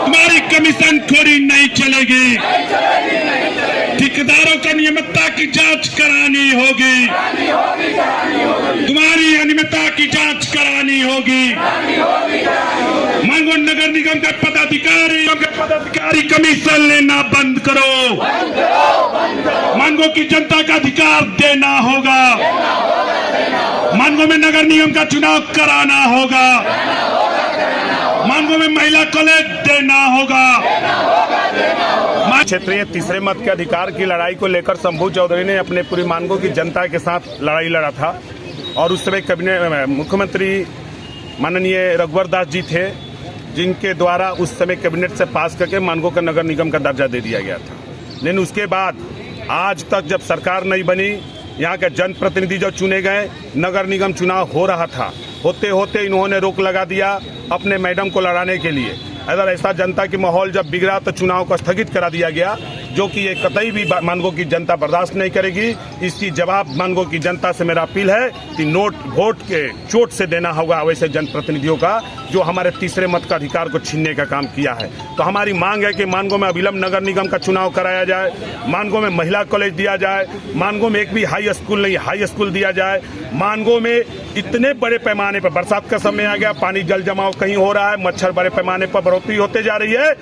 तुम्हारी कमीशन खोरी नहीं चलेगी। ठेकेदारों का नियमितता की जांच करानी होगी। तुम्हारी अनियमितता की जांच करानी होगी। मांगो नगर निगम के पदाधिकारी कमीशन लेना बंद करो। मांगो की जनता का अधिकार देना होगा। मांगो में नगर निगम का चुनाव कराना होगा। मांगो में महिला कॉलेज देना होगा। क्षेत्रीय तीसरे मत के अधिकार की लड़ाई को लेकर शंभू चौधरी ने अपने पूरी मांगों की जनता के साथ लड़ाई लड़ा था और उस समय कैबिनेट मुख्यमंत्री माननीय रघुवर दास जी थे, जिनके द्वारा उस समय कैबिनेट से पास करके मांगों का नगर निगम का दर्जा दे दिया गया था। लेकिन उसके बाद आज तक जब सरकार नहीं बनी, यहाँ के जनप्रतिनिधि जो चुने गए, नगर निगम चुनाव हो रहा था, होते होते इन्होंने रोक लगा दिया अपने मैडम को लड़ाने के लिए। अगर ऐसा जनता की माहौल जब बिगड़ा तो चुनाव को स्थगित करा दिया गया, जो कि ये कतई भी मानगो की जनता बर्दाश्त नहीं करेगी। इसकी जवाब मानगो की जनता से मेरा अपील है कि वोट के चोट से देना होगा वैसे जनप्रतिनिधियों का जो हमारे तीसरे मत का अधिकार को छीनने का काम किया है। तो हमारी मांग है कि मानगो में अविलंब नगर निगम का चुनाव कराया जाए, मानगो में महिला कॉलेज दिया जाए, मानगो में एक भी हाई स्कूल नहीं हाई स्कूल दिया जाए। मानगो में इतने बड़े पैमाने पर बरसात का समय आ गया, पानी जल जमाव कहीं हो रहा है, मच्छर बड़े पैमाने पर बढ़ोतरी होते जा रही है,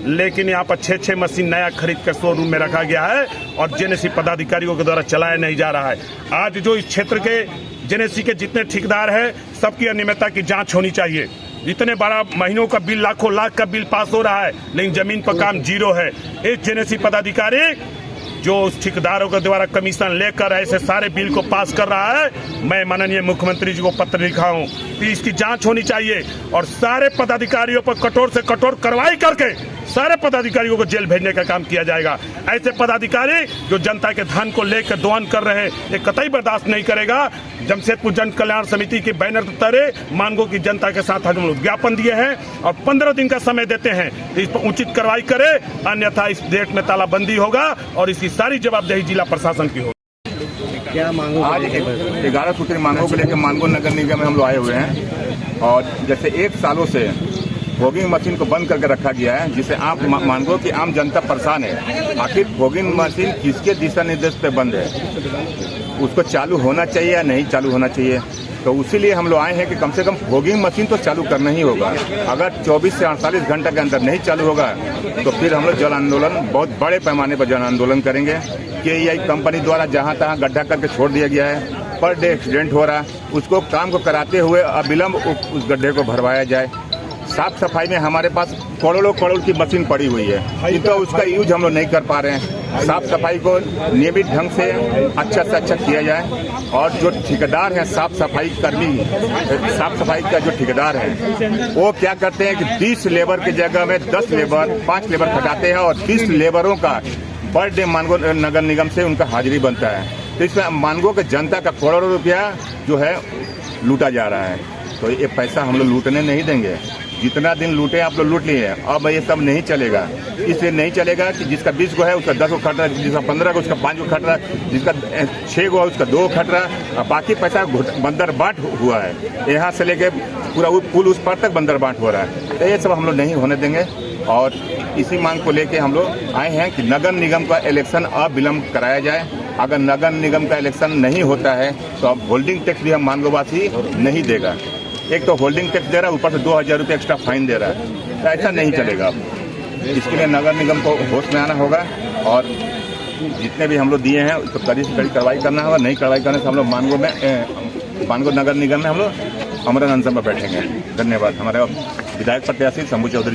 लेकिन यहाँ पर 6 मशीन नया खरीद कर शोरूम में रखा गया है और जेनेसी पदाधिकारियों के द्वारा चलाया नहीं जा रहा है। आज जो इस क्षेत्र के जेनेसी के जितने ठेकेदार हैं, सबकी अनियमितता की जांच होनी चाहिए। इतने बड़ा महीनों का बिल, लाखों लाख का बिल पास हो रहा है, लेकिन जमीन पर काम जीरो है। एक जेनेसी पदाधिकारी जो उस ठेकेदारों के द्वारा कमीशन लेकर ऐसे सारे बिल को पास कर रहा है, मैं माननीय मुख्यमंत्री जी को पत्र लिखा हूं कि इसकी जांच होनी चाहिए और सारे पदाधिकारियों पर कठोर से कठोर कार्रवाई करके सारे पदाधिकारियों को जेल भेजने का काम किया जाएगा। ऐसे पदाधिकारी जो जनता के धन को लेकर दोहन कर रहे हैं, ये कतई बर्दाश्त नहीं करेगा। जमशेदपुर जन कल्याण समिति के बैनर तले मानगो की जनता के साथ हम लोग ज्ञापन दिए हैं और 15 दिन का समय देते हैं, इस पर उचित कार्रवाई करे, अन्यथा इस डेट में तालाबंदी होगा और इसकी सारी जवाबदेही जिला प्रशासन की होगी। क्या मांगो? आज 11 सूत्री मांगों को लेकर मानगो नगर निगम में हम लोग आए हुए हैं और जैसे 1 सालों से फॉगिंग मशीन को बंद करके रखा गया है, जिससे आप मानगो की आम जनता परेशान है। आखिर फॉगिंग मशीन किसके दिशा निर्देश पे बंद है, उसको चालू होना चाहिए या नहीं चालू होना चाहिए? तो इसीलिए हम लोग आए हैं कि कम से कम फॉगिंग मशीन तो चालू करना ही होगा। अगर 24 से 48 घंटे के अंदर नहीं चालू होगा तो फिर हम लोग जन आंदोलन, बहुत बड़े पैमाने पर जन आंदोलन करेंगे। KEI कंपनी द्वारा जहां तहां गड्ढा करके छोड़ दिया गया है, पर डे एक्सीडेंट हो रहा है, उसको काम को कराते हुए अविलंब उस गड्ढे को भरवाया जाए। साफ सफाई में हमारे पास करोड़ों की मशीन पड़ी हुई है, तो उसका यूज हम लोग नहीं कर पा रहे हैं। साफ सफाई को नियमित ढंग से अच्छा से अच्छा किया जाए और जो ठेकेदार हैं, साफ सफाई कर्मी, साफ सफाई का जो ठेकेदार है, वो क्या करते हैं कि 20 लेबर की जगह में 10 लेबर 5 लेबर खटाते हैं और 30 लेबरों का पर डे मानगो नगर निगम से उनका हाजिरी बनता है। तो इसमें मानगो के जनता का करोड़ों रुपया जो है लूटा जा रहा है। तो ये पैसा हम लोग लूटने नहीं देंगे। जितना दिन लूटे आप लोग लूट लिए, अब ये सब नहीं चलेगा। इसलिए नहीं चलेगा कि जिसका 20 गो है उसका 10 गो खट रहा है, जिसका 15 गो उसका 5 गो खट रहा है, जिसका 6 गो है उसका 2 खट रहा है, बाकी पैसा बंदर बांट हुआ है। यहाँ से लेके पूरा पुल उस पर तक बंदर बांट हो रहा है। तो ये सब हम लोग नहीं होने देंगे और इसी मांग को लेके हम लोग आए हैं कि नगर निगम का इलेक्शन अविलंब कराया जाए। अगर नगर निगम का इलेक्शन नहीं होता है तो अब होल्डिंग टैक्स भी हम मानगोवासी नहीं देगा। एक तो होल्डिंग टैक्स दे रहा है, ऊपर से 2000 रुपये एक्स्ट्रा फाइन दे रहा है। तो ऐसा नहीं चलेगा। इसके लिए नगर निगम को होश में आना होगा और जितने भी हम लोग दिए हैं उसको कड़ी से कड़ी कार्रवाई करना होगा। नहीं कार्रवाई करने से हम लोग मानगो नगर निगम में हम लोग अमरन अनशन पर बैठेंगे। धन्यवाद। हमारे विधायक प्रत्याशी शंभू चौधरी।